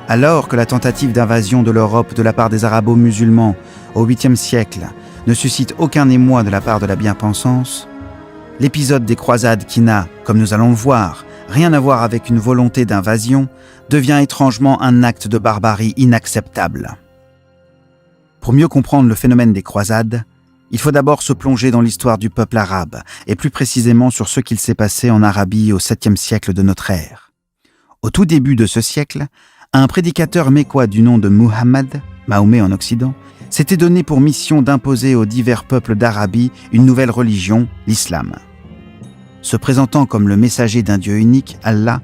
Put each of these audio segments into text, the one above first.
Alors que la tentative d'invasion de l'Europe de la part des arabo-musulmans au 8e siècle ne suscite aucun émoi de la part de la bien-pensance, l'épisode des croisades qui n'a, comme nous allons le voir, rien à voir avec une volonté d'invasion, devient étrangement un acte de barbarie inacceptable. Pour mieux comprendre le phénomène des croisades, il faut d'abord se plonger dans l'histoire du peuple arabe, et plus précisément sur ce qu'il s'est passé en Arabie au 7e siècle de notre ère. Au tout début de ce siècle, un prédicateur mécois du nom de Muhammad, Mahomet en Occident, s'était donné pour mission d'imposer aux divers peuples d'Arabie une nouvelle religion, l'islam. Se présentant comme le messager d'un Dieu unique, Allah,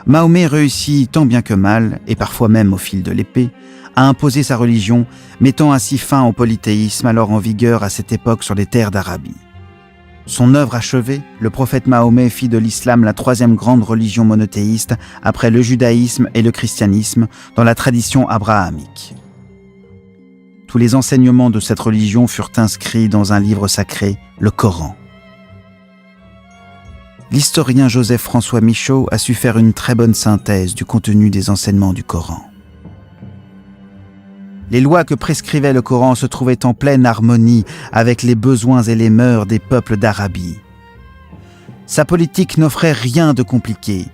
Mahomet réussit tant bien que mal, et parfois même au fil de l'épée, à imposer sa religion, mettant ainsi fin au polythéisme alors en vigueur à cette époque sur les terres d'Arabie. Son œuvre achevée, le prophète Mahomet fit de l'islam la troisième grande religion monothéiste après le judaïsme et le christianisme dans la tradition abrahamique. Tous les enseignements de cette religion furent inscrits dans un livre sacré, le Coran. L'historien Joseph-François Michaud a su faire une très bonne synthèse du contenu des enseignements du Coran. Les lois que prescrivait le Coran se trouvaient en pleine harmonie avec les besoins et les mœurs des peuples d'Arabie. Sa politique n'offrait rien de compliqué.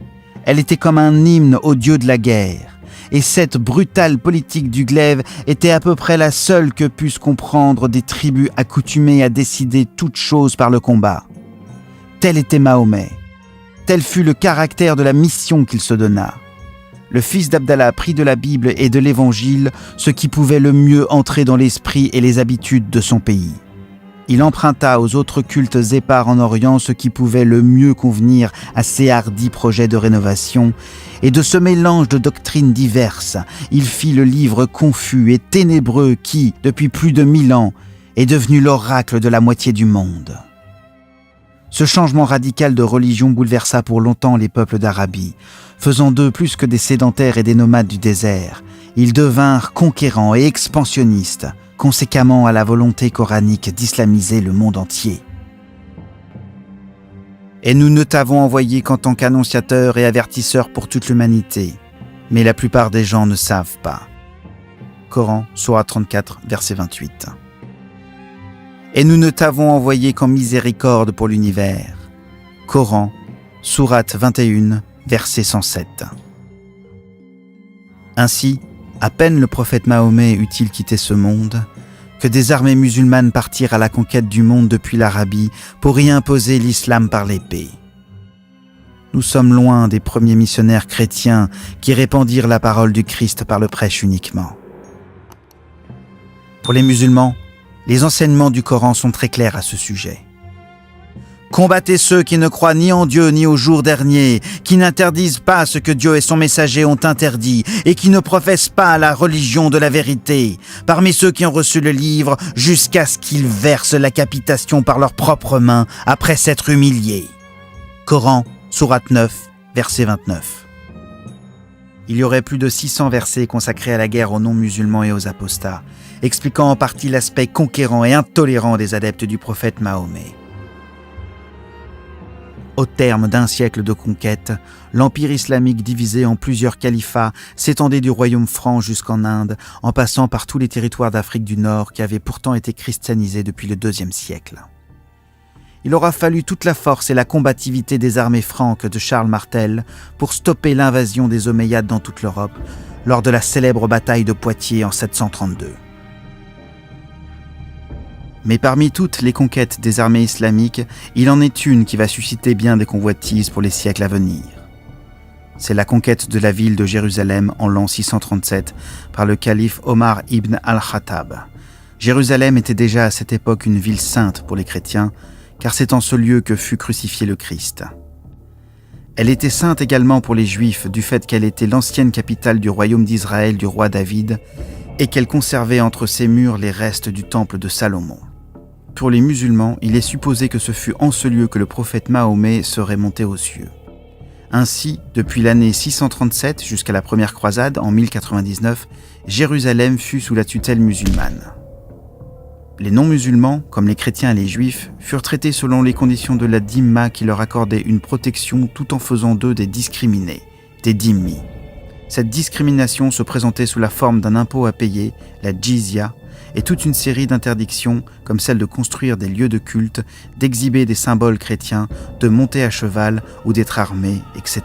Elle était comme un hymne au dieu de la guerre. Et cette brutale politique du glaive était à peu près la seule que puissent comprendre des tribus accoutumées à décider toutes choses par le combat. Tel était Mahomet. Tel fut le caractère de la mission qu'il se donna. Le fils d'Abdallah prit de la Bible et de l'Évangile ce qui pouvait le mieux entrer dans l'esprit et les habitudes de son pays. Il emprunta aux autres cultes épars en Orient ce qui pouvait le mieux convenir à ses hardis projets de rénovation, et de ce mélange de doctrines diverses, il fit le livre confus et ténébreux qui, depuis plus de 1000 ans, est devenu l'oracle de la moitié du monde. Ce changement radical de religion bouleversa pour longtemps les peuples d'Arabie, faisant d'eux plus que des sédentaires et des nomades du désert. Ils devinrent conquérants et expansionnistes, conséquemment à la volonté coranique d'islamiser le monde entier. Et nous ne t'avons envoyé qu'en tant qu'annonciateur et avertisseur pour toute l'humanité, mais la plupart des gens ne savent pas. Coran, sourate 34, verset 28. Et nous ne t'avons envoyé qu'en miséricorde pour l'univers. Coran, sourate 21, verset 107. Ainsi, à peine le prophète Mahomet eut-il quitté ce monde, que des armées musulmanes partirent à la conquête du monde depuis l'Arabie pour y imposer l'islam par l'épée. Nous sommes loin des premiers missionnaires chrétiens qui répandirent la parole du Christ par le prêche uniquement. Pour les musulmans, les enseignements du Coran sont très clairs à ce sujet. Combattez ceux qui ne croient ni en Dieu ni au jour dernier, qui n'interdisent pas ce que Dieu et son messager ont interdit et qui ne professent pas la religion de la vérité, parmi ceux qui ont reçu le livre jusqu'à ce qu'ils versent la capitation par leurs propres mains après s'être humiliés. Coran, sourate 9, verset 29. Il y aurait plus de 600 versets consacrés à la guerre aux non-musulmans et aux apostats, expliquant en partie l'aspect conquérant et intolérant des adeptes du prophète Mahomet. Au terme d'un siècle de conquête, l'empire islamique divisé en plusieurs califats s'étendait du royaume franc jusqu'en Inde, en passant par tous les territoires d'Afrique du Nord qui avaient pourtant été christianisés depuis le IIe siècle. Il aura fallu toute la force et la combativité des armées franques de Charles Martel pour stopper l'invasion des Omeyyades dans toute l'Europe, lors de la célèbre bataille de Poitiers en 732. Mais parmi toutes les conquêtes des armées islamiques, il en est une qui va susciter bien des convoitises pour les siècles à venir. C'est la conquête de la ville de Jérusalem en l'an 637 par le calife Omar ibn al-Khattab. Jérusalem était déjà à cette époque une ville sainte pour les chrétiens, car c'est en ce lieu que fut crucifié le Christ. Elle était sainte également pour les Juifs du fait qu'elle était l'ancienne capitale du royaume d'Israël du roi David et qu'elle conservait entre ses murs les restes du temple de Salomon. Pour les musulmans, il est supposé que ce fut en ce lieu que le prophète Mahomet serait monté aux cieux. Ainsi, depuis l'année 637 jusqu'à la première croisade en 1099, Jérusalem fut sous la tutelle musulmane. Les non-musulmans, comme les chrétiens et les juifs, furent traités selon les conditions de la dhimma qui leur accordait une protection tout en faisant d'eux des discriminés, des dhimmis. Cette discrimination se présentait sous la forme d'un impôt à payer, la jizya, et toute une série d'interdictions comme celle de construire des lieux de culte, d'exhiber des symboles chrétiens, de monter à cheval ou d'être armé, etc.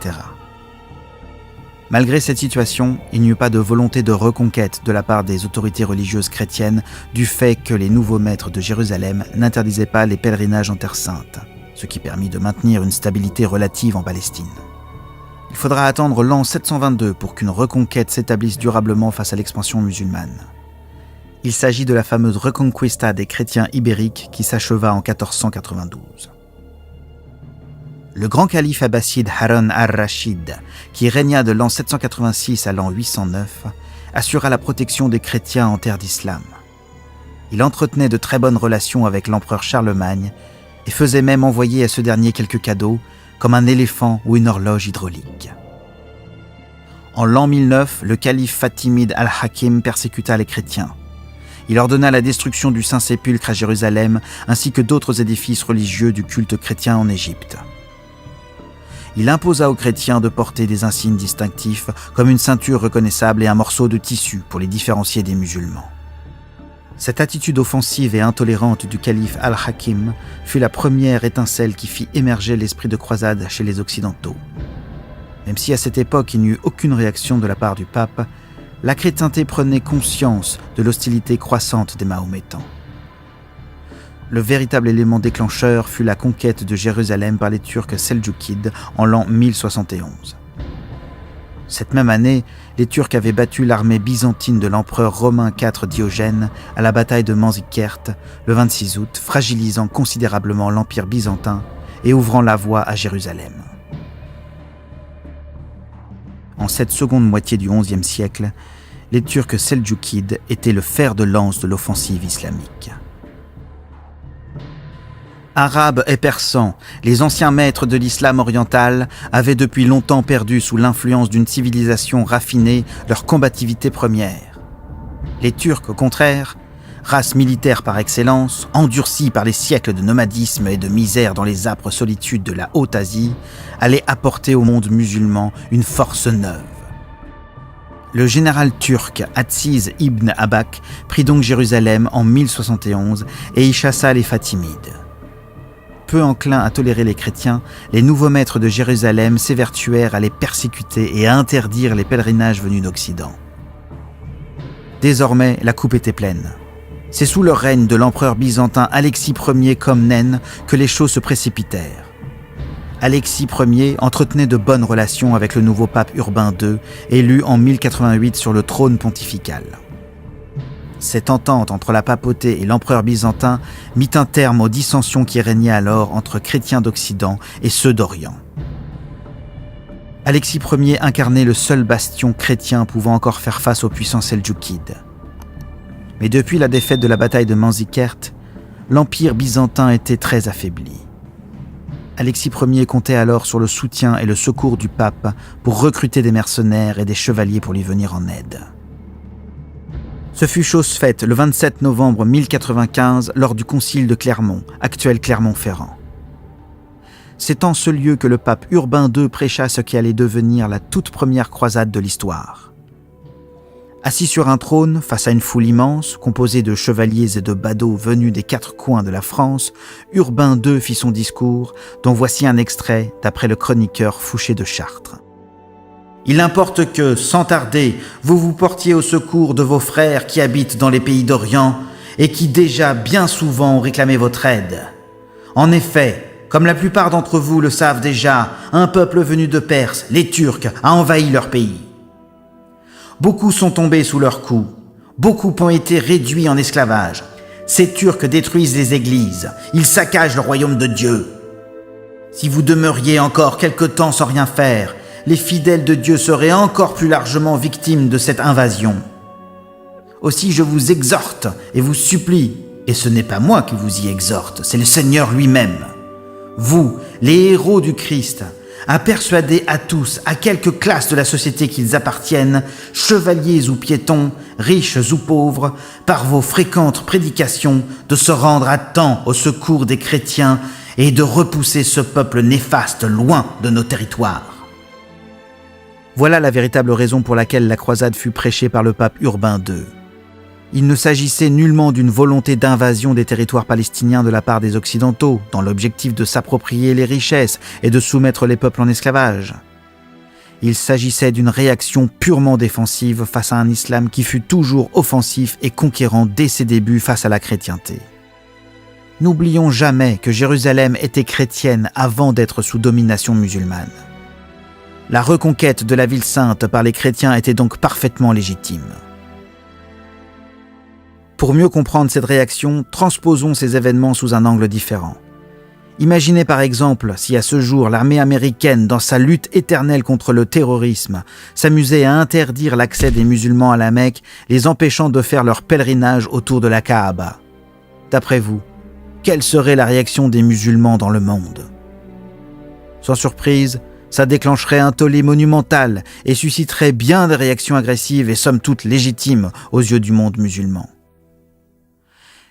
Malgré cette situation, il n'y eut pas de volonté de reconquête de la part des autorités religieuses chrétiennes du fait que les nouveaux maîtres de Jérusalem n'interdisaient pas les pèlerinages en Terre Sainte, ce qui permit de maintenir une stabilité relative en Palestine. Il faudra attendre l'an 722 pour qu'une reconquête s'établisse durablement face à l'expansion musulmane. Il s'agit de la fameuse Reconquista des chrétiens ibériques qui s'acheva en 1492. Le grand calife abbasside Harun al-Rachid, qui régna de l'an 786 à l'an 809, assura la protection des chrétiens en terre d'islam. Il entretenait de très bonnes relations avec l'empereur Charlemagne et faisait même envoyer à ce dernier quelques cadeaux, comme un éléphant ou une horloge hydraulique. En l'an 1009, le calife fatimide al-Hakim persécuta les chrétiens. Il ordonna la destruction du Saint-Sépulcre à Jérusalem ainsi que d'autres édifices religieux du culte chrétien en Égypte. Il imposa aux chrétiens de porter des insignes distinctifs comme une ceinture reconnaissable et un morceau de tissu pour les différencier des musulmans. Cette attitude offensive et intolérante du calife al-Hakim fut la première étincelle qui fit émerger l'esprit de croisade chez les Occidentaux. Même si à cette époque il n'y eut aucune réaction de la part du pape, la chrétienté prenait conscience de l'hostilité croissante des Mahométans. Le véritable élément déclencheur fut la conquête de Jérusalem par les Turcs seldjoukides en l'an 1071. Cette même année, les Turcs avaient battu l'armée byzantine de l'empereur romain IV Diogène à la bataille de Manzikert le 26 août, fragilisant considérablement l'empire byzantin et ouvrant la voie à Jérusalem. En cette seconde moitié du XIe siècle, les Turcs seldjoukides étaient le fer de lance de l'offensive islamique. Arabes et persans, les anciens maîtres de l'islam oriental avaient depuis longtemps perdu sous l'influence d'une civilisation raffinée leur combativité première. Les Turcs, au contraire, race militaire par excellence, endurcie par les siècles de nomadisme et de misère dans les âpres solitudes de la Haute-Asie, allaient apporter au monde musulman une force neuve. Le général turc Atsiz ibn Abak prit donc Jérusalem en 1071 et y chassa les Fatimides. Peu enclins à tolérer les chrétiens, les nouveaux maîtres de Jérusalem s'évertuèrent à les persécuter et à interdire les pèlerinages venus d'Occident. Désormais, la coupe était pleine. C'est sous le règne de l'empereur byzantin Alexis Ier Comnène que les choses se précipitèrent. Alexis Ier entretenait de bonnes relations avec le nouveau pape Urbain II, élu en 1088 sur le trône pontifical. Cette entente entre la papauté et l'empereur byzantin mit un terme aux dissensions qui régnaient alors entre chrétiens d'Occident et ceux d'Orient. Alexis Ier incarnait le seul bastion chrétien pouvant encore faire face aux puissances seldjoukides. Mais depuis la défaite de la bataille de Manzikert, l'empire byzantin était très affaibli. Alexis Ier comptait alors sur le soutien et le secours du pape pour recruter des mercenaires et des chevaliers pour lui venir en aide. Ce fut chose faite le 27 novembre 1095 lors du concile de Clermont, actuel Clermont-Ferrand. C'est en ce lieu que le pape Urbain II prêcha ce qui allait devenir la toute première croisade de l'histoire. Assis sur un trône, face à une foule immense, composée de chevaliers et de badauds venus des quatre coins de la France, Urbain II fit son discours, dont voici un extrait d'après le chroniqueur Fouché de Chartres. Il importe que, sans tarder, vous vous portiez au secours de vos frères qui habitent dans les pays d'Orient et qui déjà bien souvent ont réclamé votre aide. En effet, comme la plupart d'entre vous le savent déjà, un peuple venu de Perse, les Turcs, a envahi leur pays. Beaucoup sont tombés sous leurs coups, beaucoup ont été réduits en esclavage. Ces Turcs détruisent les églises, ils saccagent le royaume de Dieu. Si vous demeuriez encore quelque temps sans rien faire, les fidèles de Dieu seraient encore plus largement victimes de cette invasion. Aussi je vous exhorte et vous supplie, et ce n'est pas moi qui vous y exhorte, c'est le Seigneur lui-même, vous, les héros du Christ, à persuader à tous, à quelque classe de la société qu'ils appartiennent, chevaliers ou piétons, riches ou pauvres, par vos fréquentes prédications, de se rendre à temps au secours des chrétiens et de repousser ce peuple néfaste loin de nos territoires. Voilà la véritable raison pour laquelle la croisade fut prêchée par le pape Urbain II. Il ne s'agissait nullement d'une volonté d'invasion des territoires palestiniens de la part des Occidentaux, dans l'objectif de s'approprier les richesses et de soumettre les peuples en esclavage. Il s'agissait d'une réaction purement défensive face à un islam qui fut toujours offensif et conquérant dès ses débuts face à la chrétienté. N'oublions jamais que Jérusalem était chrétienne avant d'être sous domination musulmane. La reconquête de la ville sainte par les chrétiens était donc parfaitement légitime. Pour mieux comprendre cette réaction, transposons ces événements sous un angle différent. Imaginez par exemple si à ce jour l'armée américaine, dans sa lutte éternelle contre le terrorisme, s'amusait à interdire l'accès des musulmans à la Mecque, les empêchant de faire leur pèlerinage autour de la Kaaba. D'après vous, quelle serait la réaction des musulmans dans le monde? Sans surprise, ça déclencherait un tollé monumental et susciterait bien des réactions agressives et somme toute légitimes aux yeux du monde musulman.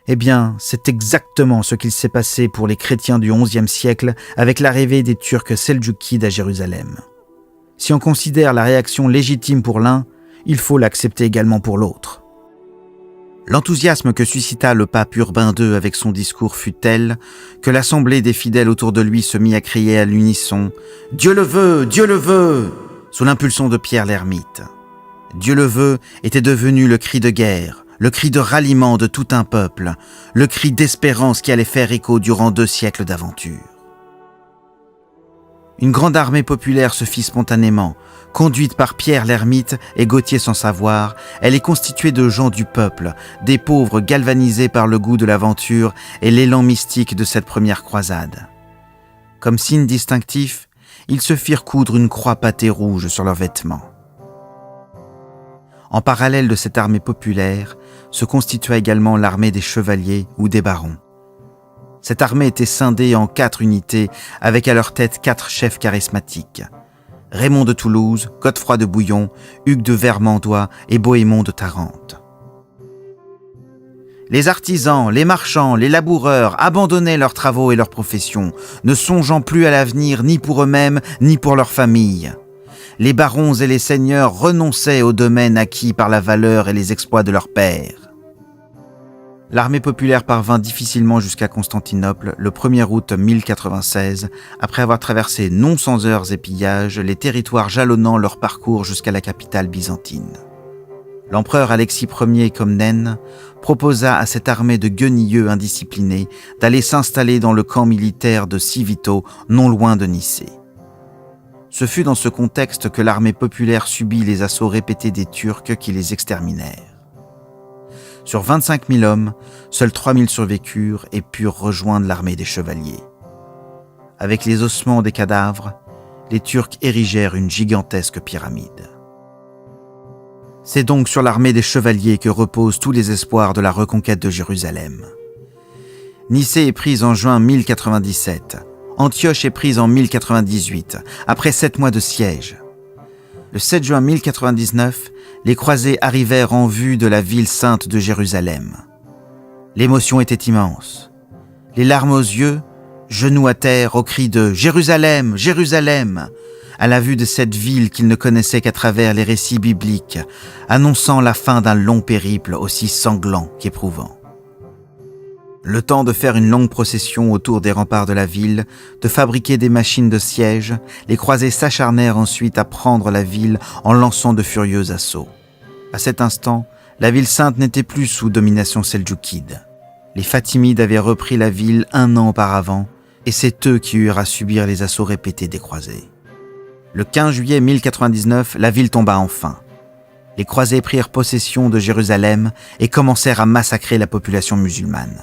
Eh bien, c'est exactement ce qu'il s'est passé pour les chrétiens du XIe siècle avec l'arrivée des Turcs seldjoukides à Jérusalem. Si on considère la réaction légitime pour l'un, il faut l'accepter également pour l'autre. L'enthousiasme que suscita le pape Urbain II avec son discours fut tel que l'assemblée des fidèles autour de lui se mit à crier à l'unisson « Dieu le veut, Dieu le veut !» sous l'impulsion de Pierre l'Ermite. Dieu le veut était devenu le cri de guerre, le cri de ralliement de tout un peuple, le cri d'espérance qui allait faire écho durant 2 siècles d'aventure. Une grande armée populaire se fit spontanément. Conduite par Pierre l'Ermite et Gautier sans savoir, elle est constituée de gens du peuple, des pauvres galvanisés par le goût de l'aventure et l'élan mystique de cette première croisade. Comme signe distinctif, ils se firent coudre une croix pâtée rouge sur leurs vêtements. En parallèle de cette armée populaire, se constitua également l'armée des chevaliers ou des barons. Cette armée était scindée en 4 unités, avec à leur tête 4 chefs charismatiques. Raymond de Toulouse, Godefroy de Bouillon, Hugues de Vermandois et Bohémond de Tarente. Les artisans, les marchands, les laboureurs abandonnaient leurs travaux et leurs professions, ne songeant plus à l'avenir ni pour eux-mêmes ni pour leurs familles. Les barons et les seigneurs renonçaient aux domaines acquis par la valeur et les exploits de leurs pères. L'armée populaire parvint difficilement jusqu'à Constantinople le 1er août 1096, après avoir traversé non sans heurts et pillages les territoires jalonnant leur parcours jusqu'à la capitale byzantine. L'empereur Alexis Ier Comnène proposa à cette armée de guenilleux indisciplinés d'aller s'installer dans le camp militaire de Civito, non loin de Nicée. Ce fut dans ce contexte que l'armée populaire subit les assauts répétés des Turcs qui les exterminèrent. Sur 25 000 hommes, seuls 3 000 survécurent et purent rejoindre l'armée des chevaliers. Avec les ossements des cadavres, les Turcs érigèrent une gigantesque pyramide. C'est donc sur l'armée des chevaliers que reposent tous les espoirs de la reconquête de Jérusalem. Nicée est prise en juin 1097. Antioche est prise en 1098, après 7 mois de siège. Le 7 juin 1099, les croisés arrivèrent en vue de la ville sainte de Jérusalem. L'émotion était immense. Les larmes aux yeux, genoux à terre au cri de « Jérusalem, Jérusalem !» à la vue de cette ville qu'ils ne connaissaient qu'à travers les récits bibliques, annonçant la fin d'un long périple aussi sanglant qu'éprouvant. Le temps de faire une longue procession autour des remparts de la ville, de fabriquer des machines de siège, les croisés s'acharnèrent ensuite à prendre la ville en lançant de furieux assauts. À cet instant, la ville sainte n'était plus sous domination seldjoukide. Les Fatimides avaient repris la ville 1 an auparavant, et c'est eux qui eurent à subir les assauts répétés des croisés. Le 15 juillet 1099, la ville tomba enfin. Les croisés prirent possession de Jérusalem et commencèrent à massacrer la population musulmane.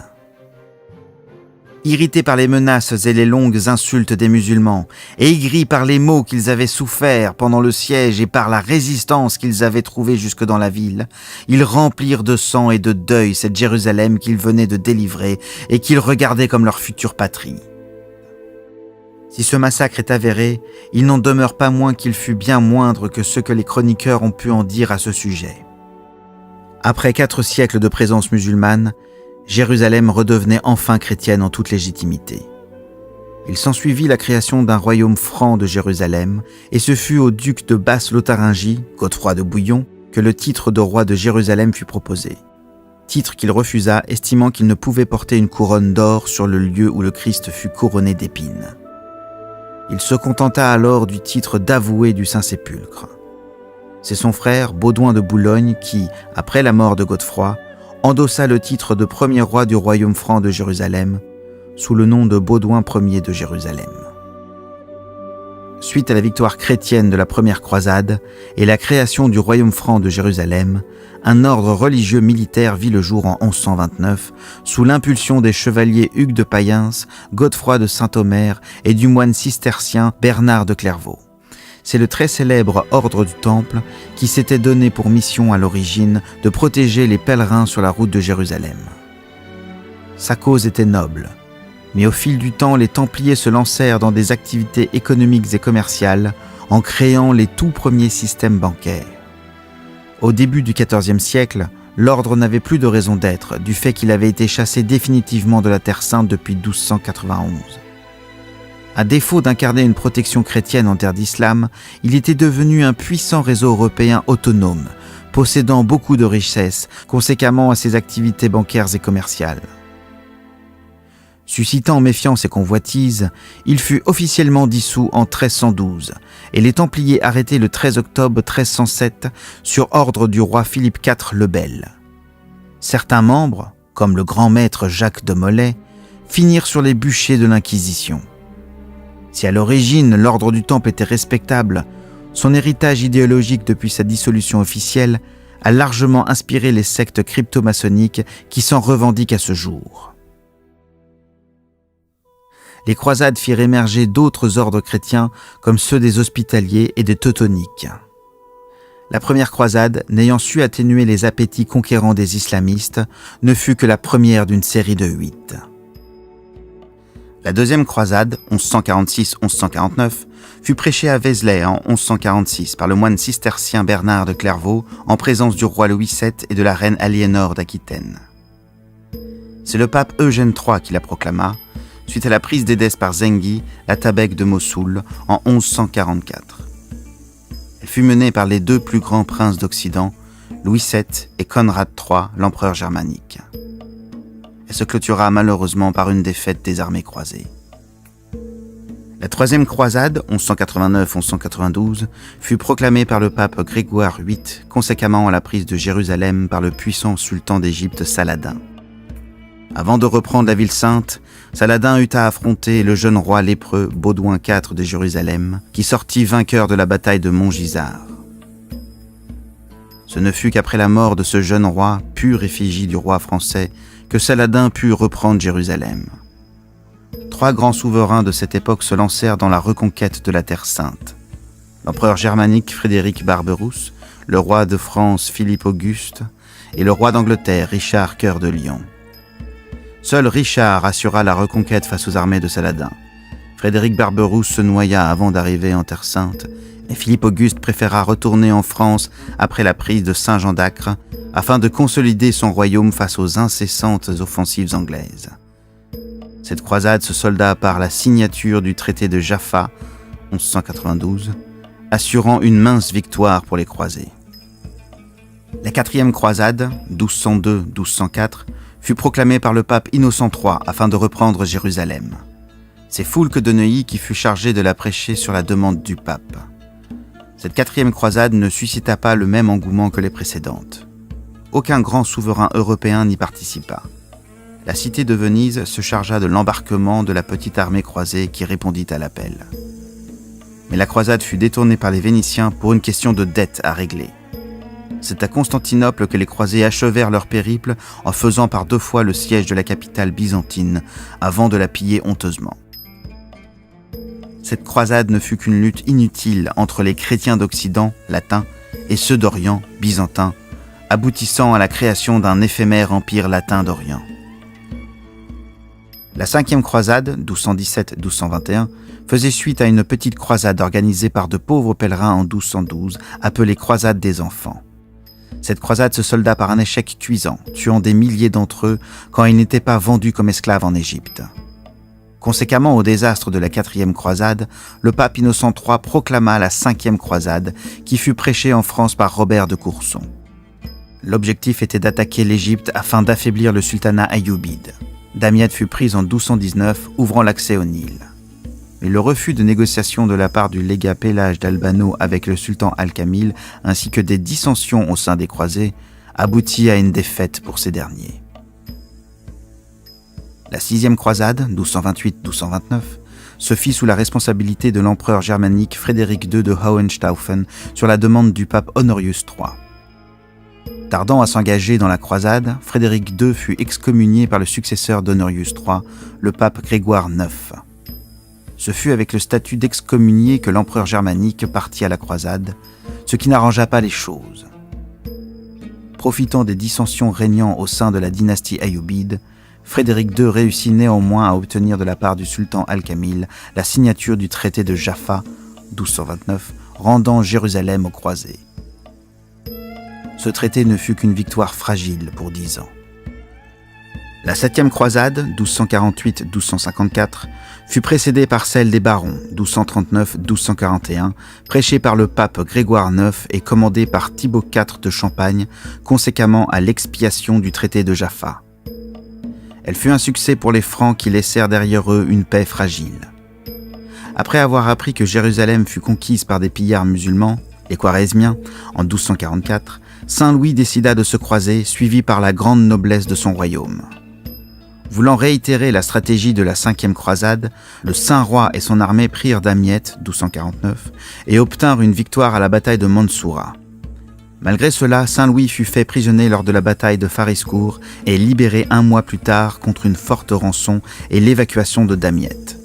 Irrités par les menaces et les longues insultes des musulmans, et aigris par les maux qu'ils avaient soufferts pendant le siège et par la résistance qu'ils avaient trouvée jusque dans la ville, ils remplirent de sang et de deuil cette Jérusalem qu'ils venaient de délivrer et qu'ils regardaient comme leur future patrie. Si ce massacre est avéré, il n'en demeure pas moins qu'il fut bien moindre que ce que les chroniqueurs ont pu en dire à ce sujet. Après 4 siècles de présence musulmane, Jérusalem redevenait enfin chrétienne en toute légitimité. Il s'ensuivit la création d'un royaume franc de Jérusalem, et ce fut au duc de Basse-Lotharingie, Godefroy de Bouillon, que le titre de roi de Jérusalem fut proposé. Titre qu'il refusa, estimant qu'il ne pouvait porter une couronne d'or sur le lieu où le Christ fut couronné d'épines. Il se contenta alors du titre d'avoué du Saint-Sépulcre. C'est son frère, Baudouin de Boulogne, qui, après la mort de Godefroy, endossa le titre de premier roi du royaume franc de Jérusalem, sous le nom de Baudouin Ier de Jérusalem. Suite à la victoire chrétienne de la première croisade et la création du royaume franc de Jérusalem, un ordre religieux militaire vit le jour en 1129, sous l'impulsion des chevaliers Hugues de Payens, Godefroy de Saint-Omer et du moine cistercien Bernard de Clairvaux. C'est le très célèbre ordre du Temple qui s'était donné pour mission à l'origine de protéger les pèlerins sur la route de Jérusalem. Sa cause était noble, mais au fil du temps, les Templiers se lancèrent dans des activités économiques et commerciales en créant les tout premiers systèmes bancaires. Au début du XIVe siècle, l'ordre n'avait plus de raison d'être du fait qu'il avait été chassé définitivement de la Terre Sainte depuis 1291. À défaut d'incarner une protection chrétienne en terre d'islam, il était devenu un puissant réseau européen autonome, possédant beaucoup de richesses, conséquemment à ses activités bancaires et commerciales. Suscitant méfiance et convoitise, il fut officiellement dissous en 1312 et les Templiers arrêtés le 13 octobre 1307 sur ordre du roi Philippe IV le Bel. Certains membres, comme le grand maître Jacques de Molay, finirent sur les bûchers de l'Inquisition. Si à l'origine l'ordre du Temple était respectable, son héritage idéologique depuis sa dissolution officielle a largement inspiré les sectes crypto-maçonniques qui s'en revendiquent à ce jour. Les croisades firent émerger d'autres ordres chrétiens comme ceux des Hospitaliers et des Teutoniques. La première croisade, n'ayant su atténuer les appétits conquérants des islamistes, ne fut que la première d'une série de 8. La deuxième croisade, 1146-1149, fut prêchée à Vézelay en 1146 par le moine cistercien Bernard de Clairvaux en présence du roi Louis VII et de la reine Aliénor d'Aquitaine. C'est le pape Eugène III qui la proclama, suite à la prise d'Édesse par Zengi, l'Atabeg de Mossoul, en 1144. Elle fut menée par les deux plus grands princes d'Occident, Louis VII et Conrad III, l'empereur germanique. Elle se clôtura malheureusement par une défaite des armées croisées. La troisième croisade, 1189-1192, fut proclamée par le pape Grégoire VIII, conséquemment à la prise de Jérusalem par le puissant sultan d'Égypte Saladin. Avant de reprendre la ville sainte, Saladin eut à affronter le jeune roi lépreux Baudouin IV de Jérusalem, qui sortit vainqueur de la bataille de Montgisard. Ce ne fut qu'après la mort de ce jeune roi, pure effigie du roi français, que Saladin put reprendre Jérusalem. 3 grands souverains de cette époque se lancèrent dans la reconquête de la Terre Sainte. L'empereur germanique Frédéric Barberousse, le roi de France Philippe Auguste et le roi d'Angleterre Richard Cœur de Lion. Seul Richard assura la reconquête face aux armées de Saladin. Frédéric Barberousse se noya avant d'arriver en Terre Sainte, et Philippe Auguste préféra retourner en France après la prise de Saint-Jean d'Acre, afin de consolider son royaume face aux incessantes offensives anglaises. Cette croisade se solda par la signature du traité de Jaffa, 1192, assurant une mince victoire pour les croisés. La quatrième croisade, 1202-1204, fut proclamée par le pape Innocent III afin de reprendre Jérusalem. C'est Foulques de Neuilly qui fut chargé de la prêcher sur la demande du pape. Cette quatrième croisade ne suscita pas le même engouement que les précédentes. Aucun grand souverain européen n'y participa. La cité de Venise se chargea de l'embarquement de la petite armée croisée qui répondit à l'appel. Mais la croisade fut détournée par les Vénitiens pour une question de dette à régler. C'est à Constantinople que les croisés achevèrent leur périple en faisant par 2 fois le siège de la capitale byzantine avant de la piller honteusement. Cette croisade ne fut qu'une lutte inutile entre les chrétiens d'Occident, latins, et ceux d'Orient, byzantins, aboutissant à la création d'un éphémère empire latin d'Orient. La 5e croisade, 1217-1221, faisait suite à une petite croisade organisée par de pauvres pèlerins en 1212, appelée croisade des enfants. Cette croisade se solda par un échec cuisant, tuant des milliers d'entre eux quand ils n'étaient pas vendus comme esclaves en Égypte. Conséquemment au désastre de la 4e croisade, le pape Innocent III proclama la 5e croisade, qui fut prêchée en France par Robert de Courson. L'objectif était d'attaquer l'Égypte afin d'affaiblir le sultanat ayyubide. Damiette fut prise en 1219, ouvrant l'accès au Nil. Mais le refus de négociation de la part du légat Pélage d'Albano avec le sultan Al-Kamil, ainsi que des dissensions au sein des croisés, aboutit à une défaite pour ces derniers. La 6e croisade, 1228-1229, se fit sous la responsabilité de l'empereur germanique Frédéric II de Hohenstaufen sur la demande du pape Honorius III. Tardant à s'engager dans la croisade, Frédéric II fut excommunié par le successeur d'Honorius III, le pape Grégoire IX. Ce fut avec le statut d'excommunié que l'empereur germanique partit à la croisade, ce qui n'arrangea pas les choses. Profitant des dissensions régnant au sein de la dynastie ayyubide, Frédéric II réussit néanmoins à obtenir de la part du sultan Al-Kamil la signature du traité de Jaffa, 1229, rendant Jérusalem aux croisés. Ce traité ne fut qu'une victoire fragile pour 10 ans. La 7e croisade, 1248-1254, fut précédée par celle des barons, 1239-1241, prêchée par le pape Grégoire IX et commandée par Thibaut IV de Champagne, conséquemment à l'expiation du traité de Jaffa. Elle fut un succès pour les Francs qui laissèrent derrière eux une paix fragile. Après avoir appris que Jérusalem fut conquise par des pillards musulmans, les Khwarezmiens, en 1244, Saint Louis décida de se croiser, suivi par la grande noblesse de son royaume. Voulant réitérer la stratégie de la 5e croisade, le Saint-Roi et son armée prirent Damiette, 1249, et obtinrent une victoire à la bataille de Mansoura. Malgré cela, Saint-Louis fut fait prisonnier lors de la bataille de Fariscourt et libéré 1 mois plus tard contre une forte rançon et l'évacuation de Damiette.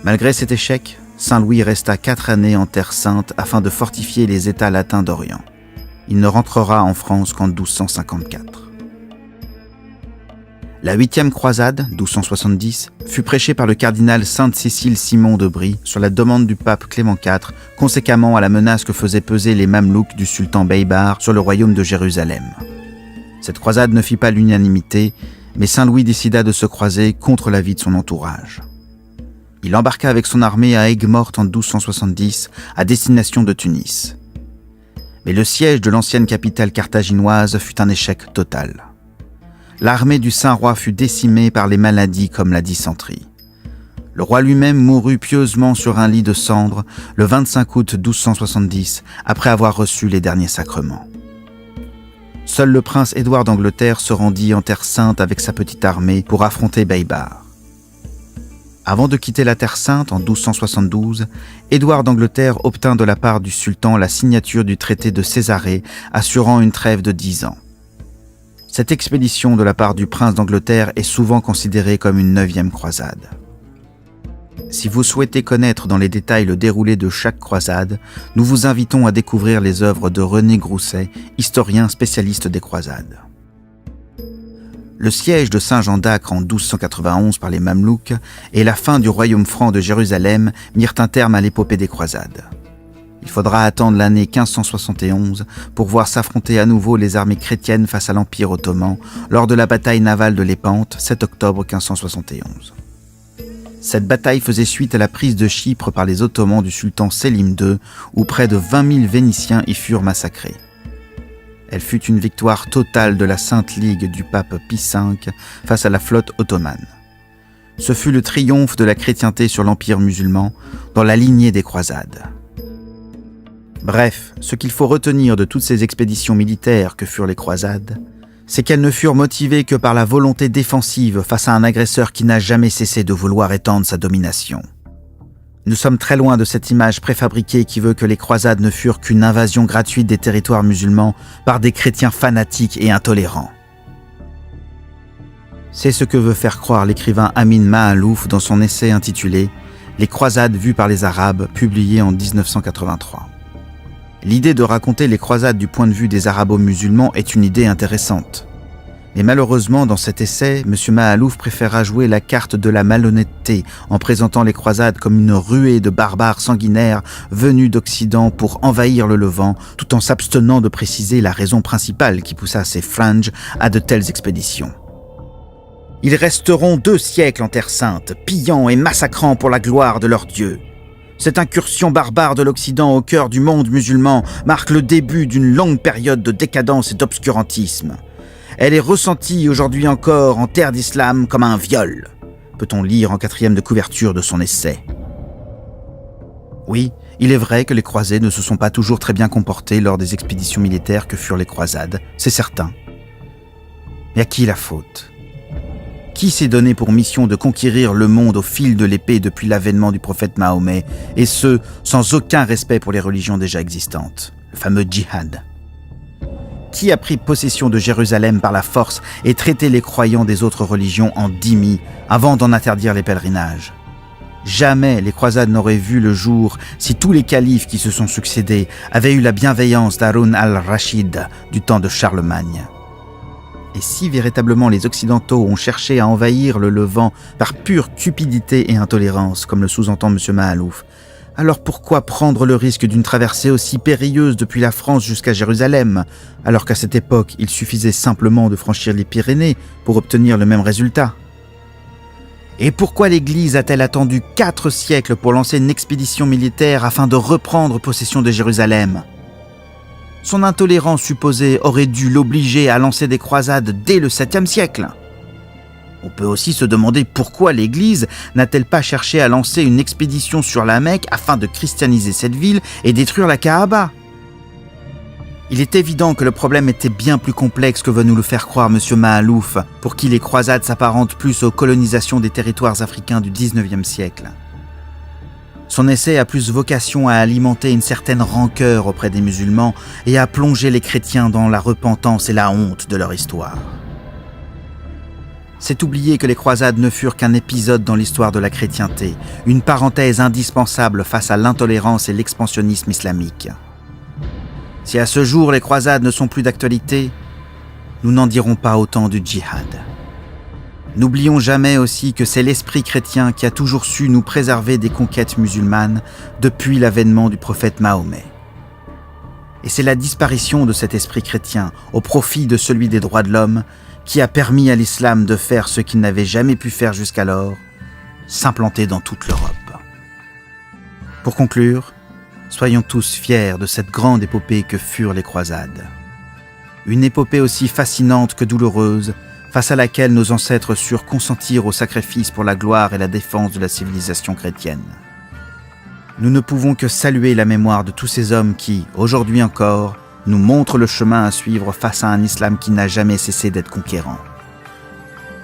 Malgré cet échec, Saint-Louis resta 4 années en Terre Sainte afin de fortifier les États latins d'Orient. Il ne rentrera en France qu'en 1254. La 8e croisade, 1270, fut prêchée par le cardinal Sainte-Cécile Simon de Brie sur la demande du pape Clément IV, conséquemment à la menace que faisaient peser les Mamelouks du sultan Beybar sur le royaume de Jérusalem. Cette croisade ne fit pas l'unanimité, mais Saint-Louis décida de se croiser contre l'avis de son entourage. Il embarqua avec son armée à Aigues-Mortes en 1270, à destination de Tunis. Mais le siège de l'ancienne capitale carthaginoise fut un échec total. L'armée du Saint-Roi fut décimée par les maladies comme la dysenterie. Le roi lui-même mourut pieusement sur un lit de cendres le 25 août 1270, après avoir reçu les derniers sacrements. Seul le prince Édouard d'Angleterre se rendit en Terre Sainte avec sa petite armée pour affronter Beybar. Avant de quitter la Terre Sainte en 1272, Édouard d'Angleterre obtint de la part du sultan la signature du traité de Césarée, assurant une trêve de 10 ans. Cette expédition de la part du prince d'Angleterre est souvent considérée comme une 9e croisade. Si vous souhaitez connaître dans les détails le déroulé de chaque croisade, nous vous invitons à découvrir les œuvres de René Grousset, historien spécialiste des croisades. Le siège de Saint-Jean d'Acre en 1291 par les Mamelouks et la fin du royaume franc de Jérusalem mirent un terme à l'épopée des croisades. Il faudra attendre l'année 1571 pour voir s'affronter à nouveau les armées chrétiennes face à l'Empire ottoman lors de la bataille navale de Lépante, 7 octobre 1571. Cette bataille faisait suite à la prise de Chypre par les Ottomans du sultan Sélim II, où près de 20 000 Vénitiens y furent massacrés. Elle fut une victoire totale de la Sainte Ligue du pape Pie V face à la flotte ottomane. Ce fut le triomphe de la chrétienté sur l'Empire musulman dans la lignée des croisades. Bref, ce qu'il faut retenir de toutes ces expéditions militaires que furent les croisades, c'est qu'elles ne furent motivées que par la volonté défensive face à un agresseur qui n'a jamais cessé de vouloir étendre sa domination. Nous sommes très loin de cette image préfabriquée qui veut que les croisades ne furent qu'une invasion gratuite des territoires musulmans par des chrétiens fanatiques et intolérants. C'est ce que veut faire croire l'écrivain Amin Maalouf dans son essai intitulé « Les croisades vues par les Arabes » publié en 1983. L'idée de raconter les croisades du point de vue des arabo-musulmans est une idée intéressante. Mais malheureusement, dans cet essai, M. Maalouf préféra jouer la carte de la malhonnêteté en présentant les croisades comme une ruée de barbares sanguinaires venus d'Occident pour envahir le Levant, tout en s'abstenant de préciser la raison principale qui poussa ces fringes à de telles expéditions. Ils resteront 2 siècles en Terre Sainte, pillant et massacrant pour la gloire de leur Dieu. Cette incursion barbare de l'Occident au cœur du monde musulman marque le début d'une longue période de décadence et d'obscurantisme. Elle est ressentie aujourd'hui encore en terre d'islam comme un viol, peut-on lire en 4e de couverture de son essai. Oui, il est vrai que les croisés ne se sont pas toujours très bien comportés lors des expéditions militaires que furent les croisades, c'est certain. Mais à qui la faute ? Qui s'est donné pour mission de conquérir le monde au fil de l'épée depuis l'avènement du prophète Mahomet, et ce, sans aucun respect pour les religions déjà existantes, le fameux djihad ? Qui a pris possession de Jérusalem par la force et traité les croyants des autres religions en dhimmis avant d'en interdire les pèlerinages ? Jamais les croisades n'auraient vu le jour si tous les califes qui se sont succédés avaient eu la bienveillance d'Haroun al-Rachid du temps de Charlemagne. Et si véritablement les Occidentaux ont cherché à envahir le Levant par pure cupidité et intolérance, comme le sous-entend M. Mahalouf, alors pourquoi prendre le risque d'une traversée aussi périlleuse depuis la France jusqu'à Jérusalem, alors qu'à cette époque, il suffisait simplement de franchir les Pyrénées pour obtenir le même résultat ? Et pourquoi l'Église a-t-elle attendu 4 siècles pour lancer une expédition militaire afin de reprendre possession de Jérusalem ? Son intolérance supposée aurait dû l'obliger à lancer des croisades dès le 7e siècle. On peut aussi se demander pourquoi l'Église n'a-t-elle pas cherché à lancer une expédition sur la Mecque afin de christianiser cette ville et détruire la Kaaba. Il est évident que le problème était bien plus complexe que veut nous le faire croire M. Mahalouf, pour qui les croisades s'apparentent plus aux colonisations des territoires africains du 19e siècle. Son essai a plus vocation à alimenter une certaine rancœur auprès des musulmans et à plonger les chrétiens dans la repentance et la honte de leur histoire. C'est oublier que les croisades ne furent qu'un épisode dans l'histoire de la chrétienté, une parenthèse indispensable face à l'intolérance et l'expansionnisme islamique. Si à ce jour les croisades ne sont plus d'actualité, nous n'en dirons pas autant du djihad. N'oublions jamais aussi que c'est l'esprit chrétien qui a toujours su nous préserver des conquêtes musulmanes depuis l'avènement du prophète Mahomet. Et c'est la disparition de cet esprit chrétien au profit de celui des droits de l'homme qui a permis à l'islam de faire ce qu'il n'avait jamais pu faire jusqu'alors, s'implanter dans toute l'Europe. Pour conclure, soyons tous fiers de cette grande épopée que furent les croisades. Une épopée aussi fascinante que douloureuse, face à laquelle nos ancêtres surent consentir au sacrifice pour la gloire et la défense de la civilisation chrétienne. Nous ne pouvons que saluer la mémoire de tous ces hommes qui, aujourd'hui encore, nous montrent le chemin à suivre face à un islam qui n'a jamais cessé d'être conquérant.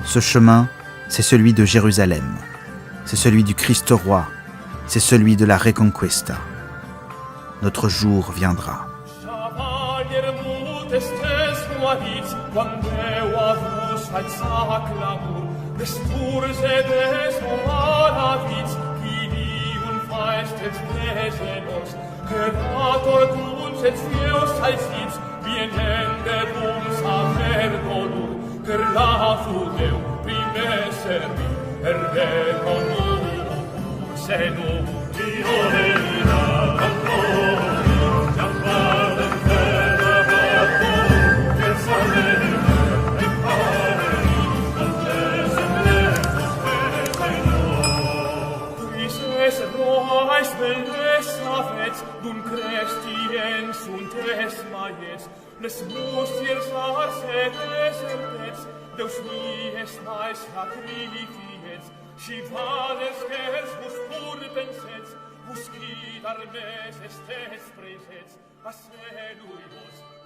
Ce chemin, c'est celui de Jérusalem, c'est celui du Christ roi, c'est celui de la Reconquista. Notre jour viendra. Les musiers arcetes certets, Deus mies nais sacrifiets, si vales quers vos purpensets, vos quid armes estes presets, a celui vos